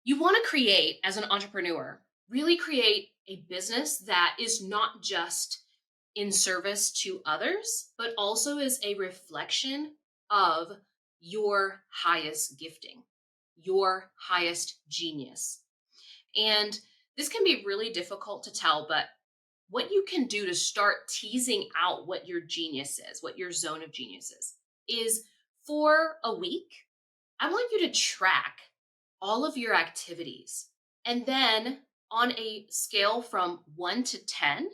You want to create, as an entrepreneur, really create a business that is not just in service to others, but also is a reflection of your highest gifting, your highest genius. And this can be really difficult to tell, but what you can do to start teasing out what your genius is, what your zone of genius is for a week, I want you to track all of your activities. And then on a scale from 1 to 10,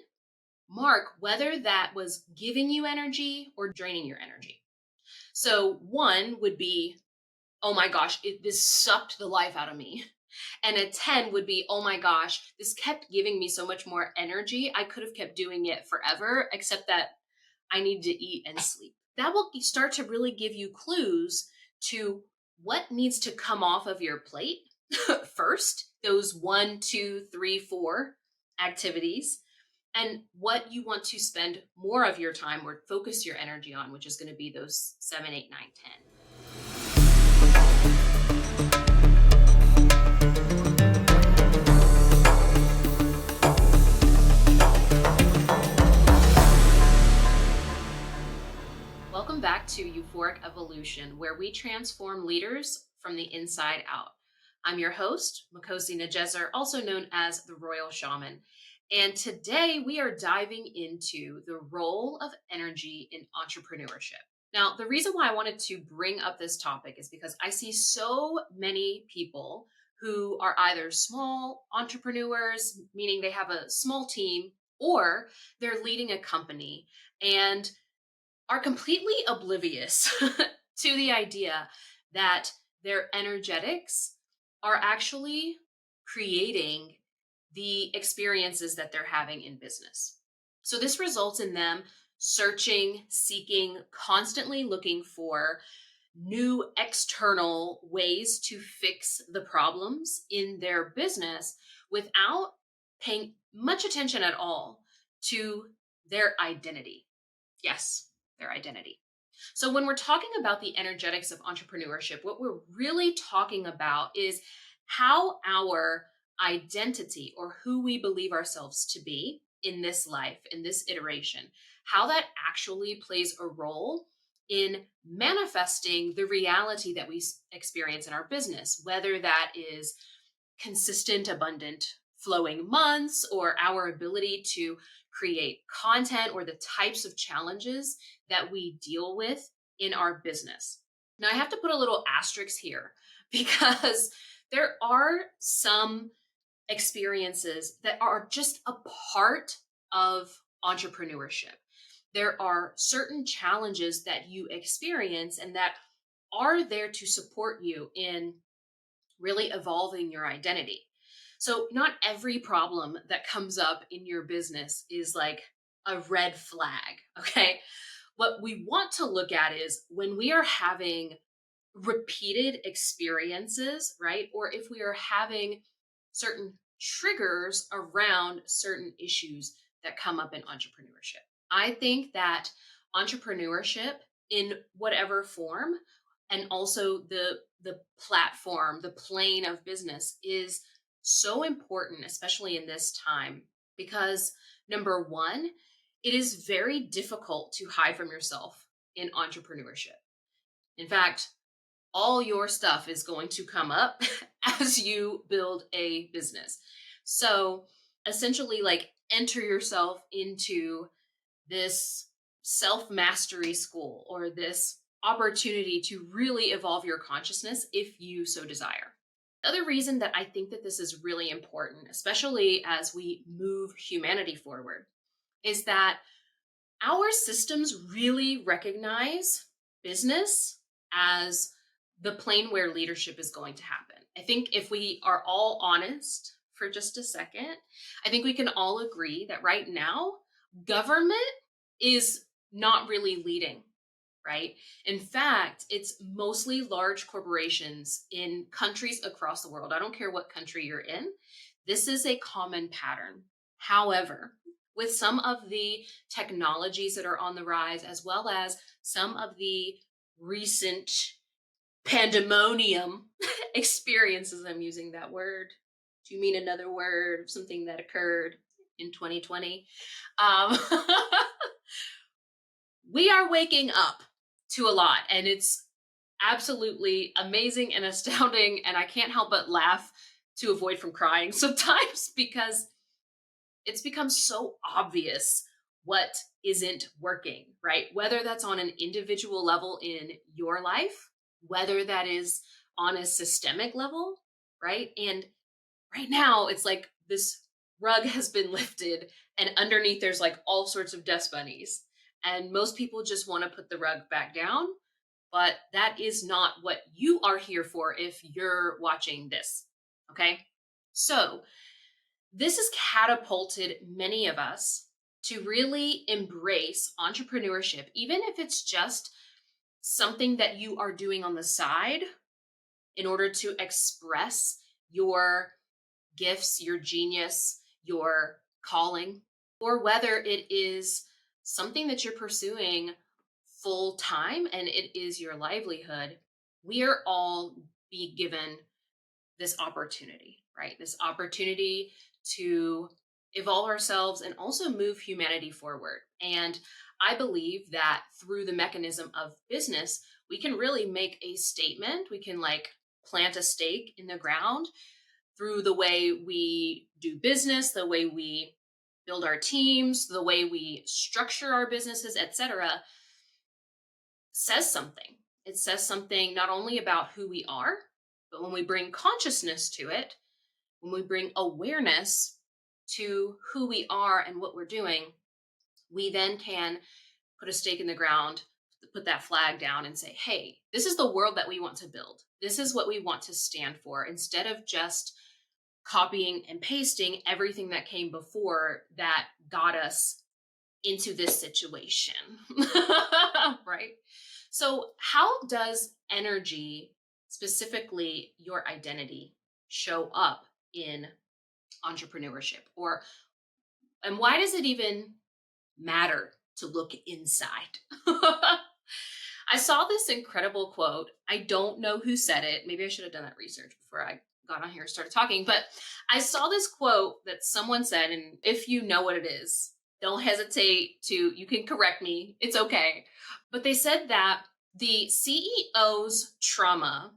mark whether that was giving you energy or draining your energy. So 1 would be, oh my gosh, this sucked the life out of me. And a 10 would be, oh my gosh, this kept giving me so much more energy. I could have kept doing it forever, except that I need to eat and sleep. That will start to really give you clues to what needs to come off of your plate first, those 1, 2, 3, 4 activities, and what you want to spend more of your time or focus your energy on, which is going to be those 7, 8, 9, 10. Welcome back to Euphoric Evolution, where we transform leaders from the inside out. I'm your host, Makhosi, also known as the Royal Shaman. And today we are diving into the role of energy in entrepreneurship. Now, the reason why I wanted to bring up this topic is because I see so many people who are either small entrepreneurs, meaning they have a small team, or they're leading a company and are completely oblivious to the idea that their energetics are actually creating the experiences that they're having in business. So this results in them searching, seeking, constantly looking for new external ways to fix the problems in their business without paying much attention at all to their identity. Yes, their identity. So when we're talking about the energetics of entrepreneurship, what we're really talking about is how our identity, or who we believe ourselves to be in this life, in this iteration, how that actually plays a role in manifesting the reality that we experience in our business, whether that is consistent, abundant, flowing months, or our ability to create content, or the types of challenges that we deal with in our business. Now, I have to put a little asterisk here because there are some experiences that are just a part of entrepreneurship. There are certain challenges that you experience and that are there to support you in really evolving your identity. So, not every problem that comes up in your business is like a red flag, okay? What we want to look at is when we are having repeated experiences, right? Or if we are having certain triggers around certain issues that come up in entrepreneurship. I think that entrepreneurship in whatever form, and also the platform, the plane of business, is so important, especially in this time, because number one, it is very difficult to hide from yourself in entrepreneurship. In fact, all your stuff is going to come up as you build a business. So essentially, like, enter yourself into this self mastery school, or this opportunity to really evolve your consciousness if you so desire. The other reason that I think that this is really important, especially as we move humanity forward, is that our systems really recognize business as the plane where leadership is going to happen. I think if we are all honest for just a second, I think we can all agree that right now, government is not really leading, right? In fact, it's mostly large corporations in countries across the world. I don't care what country you're in. This is a common pattern. However, with some of the technologies that are on the rise, as well as some of the recent pandemonium experiences. I'm using that word. Do you mean another word of something that occurred in 2020? Um, we are waking up to a lot, and it's absolutely amazing and astounding. And I can't help but laugh to avoid from crying sometimes because it's become so obvious what isn't working, right? Whether that's on an individual level in your life, whether that is on a systemic level, right? And right now, it's like this rug has been lifted, and underneath, there's like all sorts of dust bunnies. And most people just want to put the rug back down, but that is not what you are here for if you're watching this. Okay. So, this has catapulted many of us to really embrace entrepreneurship, even if it's just something that you are doing on the side in order to express your gifts, your genius, your calling, or whether it is something that you're pursuing full time and it is your livelihood. We are all be given this opportunity, right? This opportunity to evolve ourselves and also move humanity forward. And I believe that through the mechanism of business, we can really make a statement. We can like plant a stake in the ground through the way we do business, the way we build our teams, the way we structure our businesses, etc. Says something. It says something not only about who we are, but when we bring consciousness to it, when we bring awareness to who we are and what we're doing, we then can put a stake in the ground, put that flag down and say, hey, this is the world that we want to build. This is what we want to stand for, instead of just copying and pasting everything that came before that got us into this situation. Right? So, how does energy, specifically your identity, show up in entrepreneurship? And why does it even matter to look inside? I saw this incredible quote. I don't know who said it. Maybe I should have done that research before I got on here and started talking. But I saw this quote that someone said, and if you know what it is, don't hesitate you can correct me. It's okay. But they said that the CEO's trauma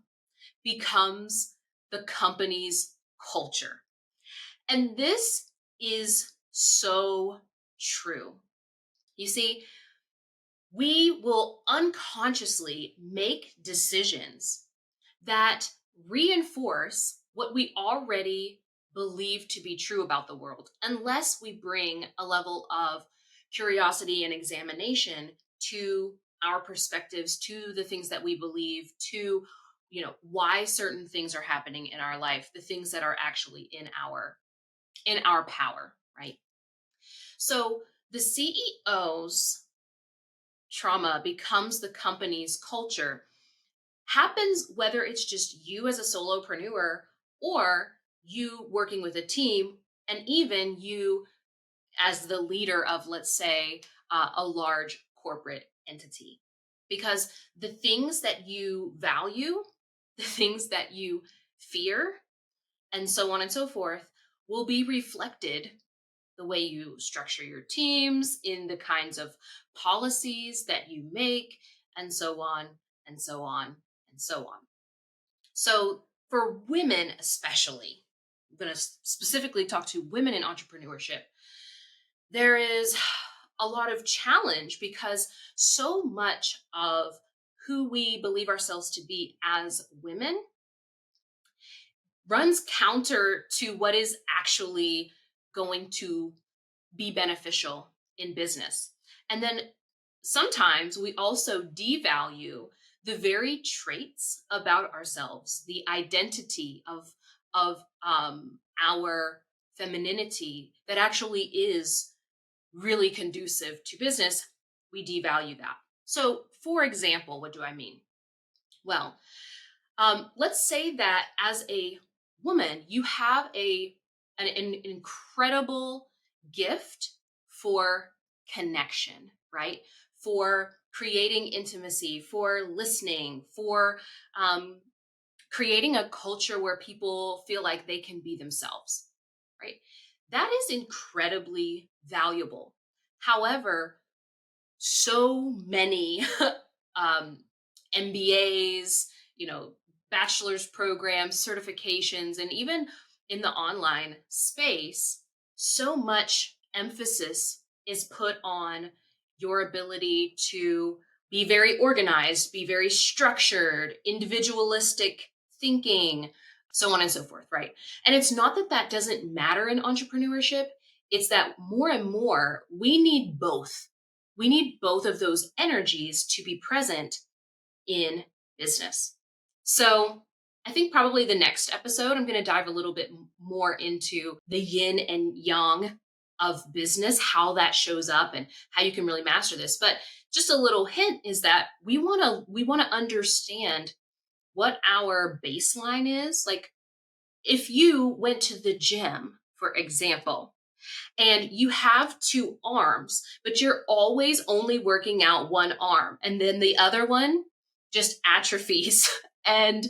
becomes the company's culture. And this is so true. You see, we will unconsciously make decisions that reinforce what we already believe to be true about the world, unless we bring a level of curiosity and examination to our perspectives, to the things that we believe, to why certain things are happening in our life, the things that are actually in our power, right? So the CEO's trauma becomes the company's culture, happens whether it's just you as a solopreneur or you working with a team, and even you as the leader of, let's say, a large corporate entity. Because the things that you value, the things that you fear, and so on and so forth, will be reflected the way you structure your teams, in the kinds of policies that you make, and so on and so on and so on. So, for women especially, I'm going to specifically talk to women in entrepreneurship. There is a lot of challenge because so much of who we believe ourselves to be as women runs counter to what is actually going to be beneficial in business. And then sometimes we also devalue the very traits about ourselves, the identity of our femininity that actually is really conducive to business. We devalue that. So, for example, what do I mean? Well, let's say that as a woman, you have an incredible gift for connection, right? For creating intimacy, for listening, for um, creating a culture where people feel like they can be themselves, right? That is incredibly valuable. However, so many um, MBAs, bachelor's programs, certifications, and even in the online space, so much emphasis is put on your ability to be very organized, be very structured, individualistic thinking, so on and so forth, right? And it's not that that doesn't matter in entrepreneurship, it's that more and more we need both of those energies to be present in business. So, I think probably the next episode, I'm going to dive a little bit more into the yin and yang of business, how that shows up and how you can really master this. But just a little hint is that we want to understand what our baseline is. Like if you went to the gym, for example, and you have two arms, but you're always only working out one arm, and then the other one just atrophies and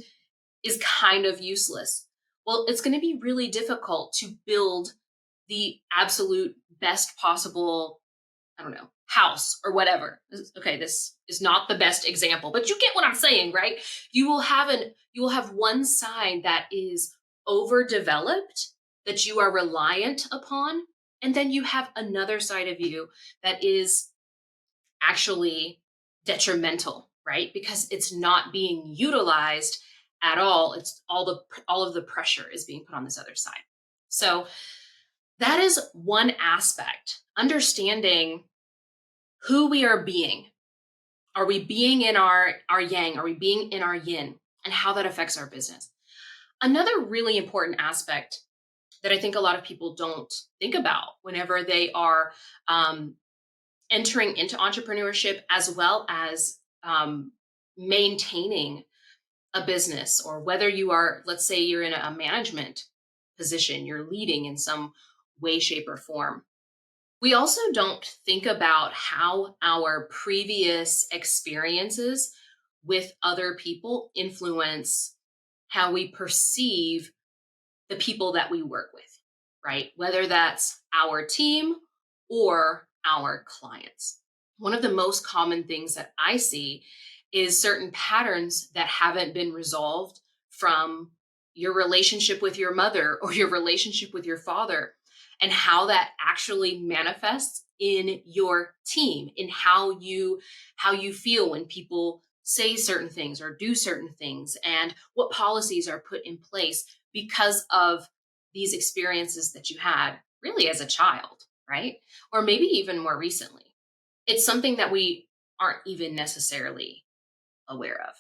is kind of useless. Well, it's going to be really difficult to build the absolute best possible, I don't know, house or whatever. Okay, this is not the best example, but you get what I'm saying, right? You will have one side that is overdeveloped that you are reliant upon, and then you have another side of you that is actually detrimental, right? Because it's not being utilized at all. It's all of the pressure is being put on this other side. So that is one aspect. Understanding who we are being. Are we being in our yang? Are we being in our yin? And how that affects our business. Another really important aspect that I think a lot of people don't think about whenever they are entering into entrepreneurship, as well as maintaining a business, or whether you are, let's say you're in a management position, you're leading in some way, shape, or form. We also don't think about how our previous experiences with other people influence how we perceive the people that we work with, right? Whether that's our team or our clients. One of the most common things that I see is certain patterns that haven't been resolved from your relationship with your mother or your relationship with your father, and how that actually manifests in your team, in how you feel when people say certain things or do certain things, and what policies are put in place because of these experiences that you had really as a child, right? Or maybe even more recently. It's something that we aren't even necessarily aware of.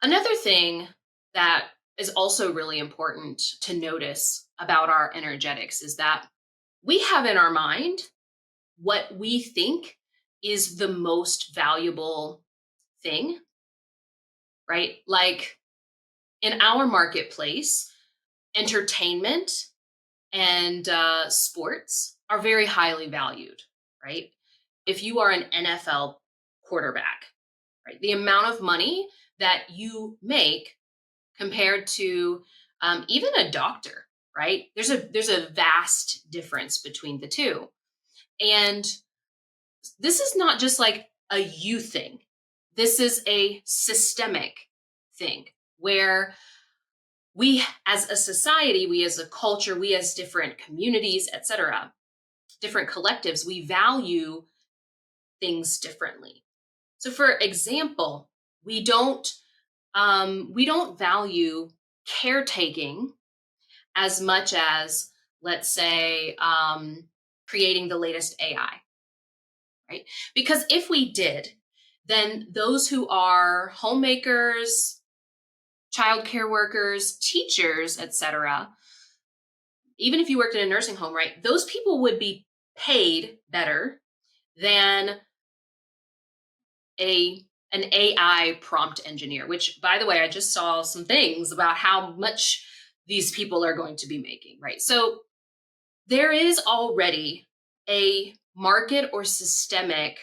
Another thing that is also really important to notice about our energetics is that we have in our mind what we think is the most valuable thing, right? Like in our marketplace, entertainment and sports are very highly valued, right? If you are an NFL quarterback, right, the amount of money that you make compared to even a doctor, right? There's a vast difference between the two, and this is not just like a you thing. This is a systemic thing where we as a society, we as a culture, we as different communities, etc., different collectives, we value things differently. So for example, we don't value caretaking as much as, let's say, creating the latest AI, right? Because if we did, then those who are homemakers, childcare workers, teachers, etc., even if you worked in a nursing home, right, those people would be paid better than an AI prompt engineer, which, by the way, I just saw some things about how much these people are going to be making, right? So there is already a market or systemic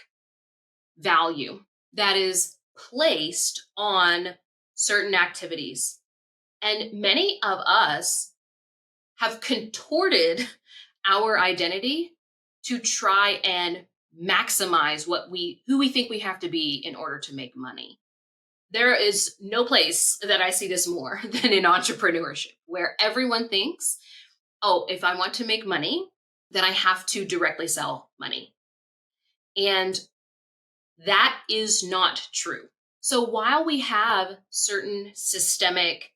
value that is placed on certain activities. And many of us have contorted our identity to try and maximize who we think we have to be in order to make money. There is no place that I see this more than in entrepreneurship, where everyone thinks, oh, if I want to make money, then I have to directly sell money. And that is not true. So while we have certain systemic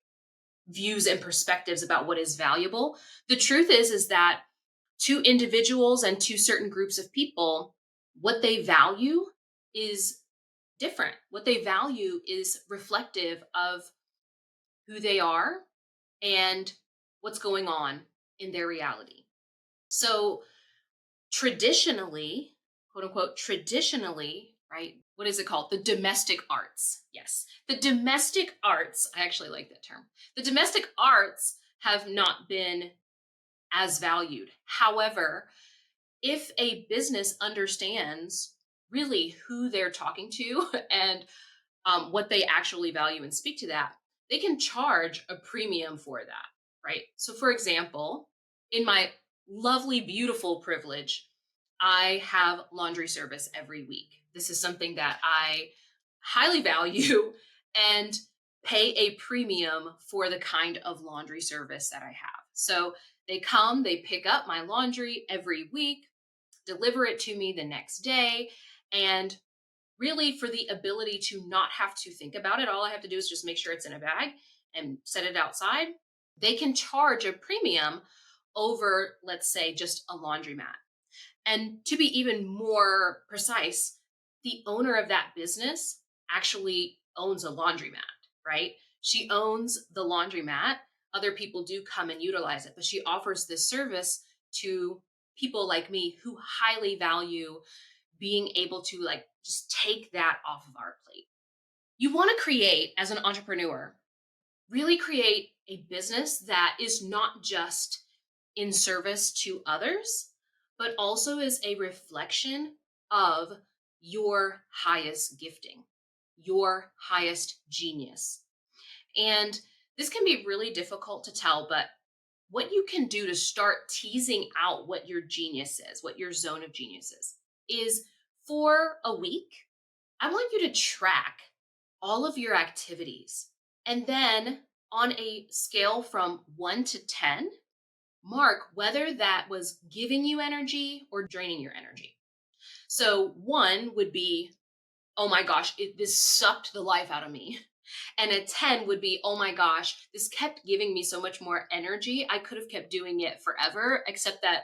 views and perspectives about what is valuable, the truth is that to individuals and to certain groups of people, what they value is different. What they value is reflective of who they are and what's going on in their reality. So traditionally, quote unquote, traditionally, right? What is it called? The domestic arts. Yes. The domestic arts, I actually like that term. The domestic arts have not been as valued. However, if a business understands really who they're talking to and what they actually value and speak to that, they can charge a premium for that, right? So, for example, in my lovely, beautiful privilege, I have laundry service every week. This is something that I highly value and pay a premium for the kind of laundry service that I have. So, they come, they pick up my laundry every week, deliver it to me the next day, and really for the ability to not have to think about it. All I have to do is just make sure it's in a bag and set it outside. They can charge a premium over, let's say, just a laundromat. And to be even more precise, the owner of that business actually owns a laundromat, right? She owns the laundromat. Other people do come and utilize it, but she offers this service to people like me who highly value being able to like just take that off of our plate. You want to create, as an entrepreneur, really create a business that is not just in service to others, but also is a reflection of your highest gifting, your highest genius. And this can be really difficult to tell, but what you can do to start teasing out what your genius is, what your zone of genius is for a week, I want you to track all of your activities. And then on a scale from 1 to 10, mark whether that was giving you energy or draining your energy. So 1 would be, oh my gosh, this sucked the life out of me. And a 10 would be, oh my gosh, this kept giving me so much more energy. I could have kept doing it forever, except that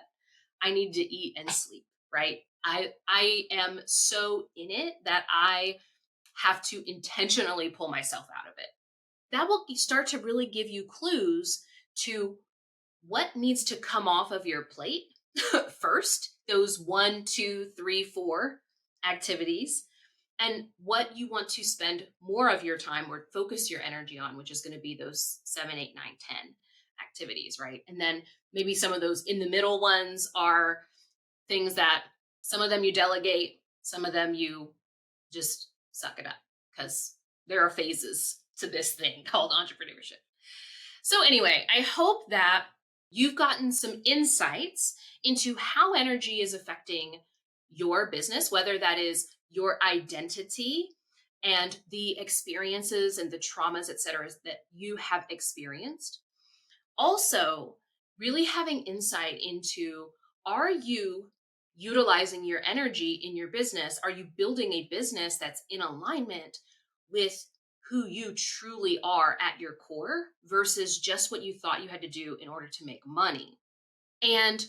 I need to eat and sleep, right? I am so in it that I have to intentionally pull myself out of it. That will start to really give you clues to what needs to come off of your plate first, those 1, 2, 3, 4 activities, and what you want to spend more of your time or focus your energy on, which is going to be those 7, 8, 9, 10 activities, right? And then maybe some of those in the middle ones are things that some of them you delegate, some of them you just suck it up, because there are phases to this thing called entrepreneurship. So anyway, I hope that you've gotten some insights into how energy is affecting your business, whether that is your identity and the experiences and the traumas, et cetera, that you have experienced. Also, really having insight into, are you utilizing your energy in your business? Are you building a business that's in alignment with who you truly are at your core versus just what you thought you had to do in order to make money? And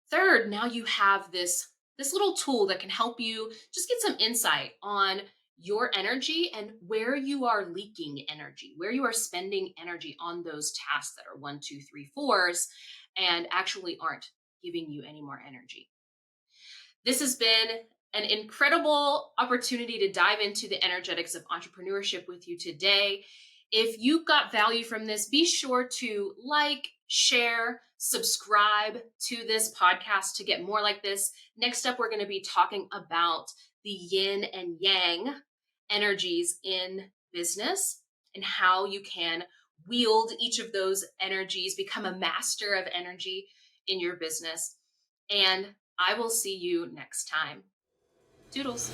third, now you have this little tool that can help you just get some insight on your energy and where you are leaking energy, where you are spending energy on those tasks that are 1, 2, 3, 4s and actually aren't giving you any more energy. This has been an incredible opportunity to dive into the energetics of entrepreneurship with you today. If you got value from this, be sure to like, share, subscribe to this podcast to get more like this. Next up, we're going to be talking about the yin and yang energies in business and how you can wield each of those energies, become a master of energy in your business. And I will see you next time. Toodles.